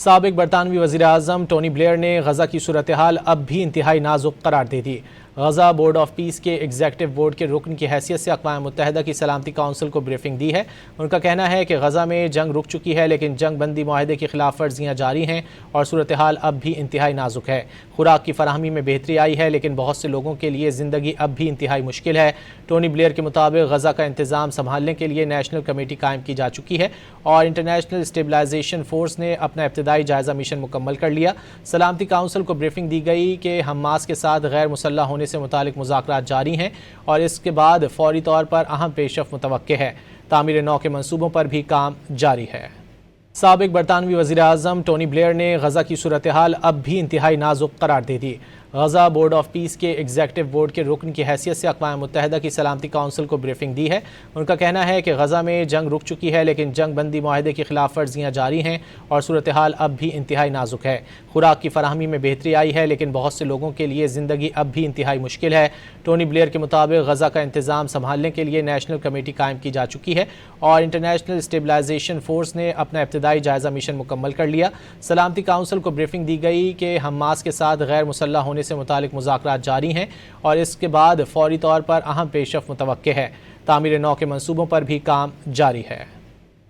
سابق برطانوی وزیر اعظم ٹونی بلیئر نے غزہ کی صورتحال اب بھی انتہائی نازک قرار دے دی۔ غزہ بورڈ آف پیس کے ایگزیکٹو بورڈ کے رکن کی حیثیت سے اقوام متحدہ کی سلامتی کونسل کو بریفنگ دی ہے۔ ان کا کہنا ہے کہ غزہ میں جنگ رک چکی ہے، لیکن جنگ بندی معاہدے کی خلاف ورزیاں جاری ہیں اور صورتحال اب بھی انتہائی نازک ہے۔ خوراک کی فراہمی میں بہتری آئی ہے، لیکن بہت سے لوگوں کے لیے زندگی اب بھی انتہائی مشکل ہے۔ ٹونی بلیئر کے مطابق غزہ کا انتظام سنبھالنے کے لیے نیشنل کمیٹی قائم کی جا چکی ہے اور انٹرنیشنل اسٹیبلائزیشن فورس نے اپنا ابتدائی جائزہ مشن مکمل کر لیا۔ سلامتی کونسل کو بریفنگ دی گئی کہ حماس کے ساتھ غیر مسلح ہونے سے متعلق مذاکرات جاری ہیں اور اس کے بعد فوری طور پر اہم پیش رفت متوقع ہے۔ تعمیر نو کے منصوبوں پر بھی کام جاری ہے۔ سابق برطانوی وزیر اعظم ٹونی بلیئر نے غزہ کی صورتحال اب بھی انتہائی نازک قرار دے دی۔ غزہ بورڈ آف پیس کے ایگزیکٹو بورڈ کے رکن کی حیثیت سے اقوام متحدہ کی سلامتی کونسل کو بریفنگ دی ہے۔ ان کا کہنا ہے کہ غزہ میں جنگ رک چکی ہے، لیکن جنگ بندی معاہدے کی خلاف ورزیاں جاری ہیں اور صورتحال اب بھی انتہائی نازک ہے۔ خوراک کی فراہمی میں بہتری آئی ہے، لیکن بہت سے لوگوں کے لیے زندگی اب بھی انتہائی مشکل ہے۔ ٹونی بلیئر کے مطابق غزہ کا انتظام سنبھالنے کے لیے نیشنل کمیٹی قائم کی جا چکی ہے اور انٹرنیشنل اسٹیبلائزیشن فورس نے اپنا ابتدائی جائزہ مشن مکمل کر لیا۔ سلامتی کونسل کو بریفنگ دی گئی کہ حماس کے ساتھ غیر مسلح ہونے سے متعلق مذاکرات جاری ہیں اور اس کے بعد فوری طور پر اہم پیش رفت متوقع ہے۔ تعمیر نو کے منصوبوں پر بھی کام جاری ہے۔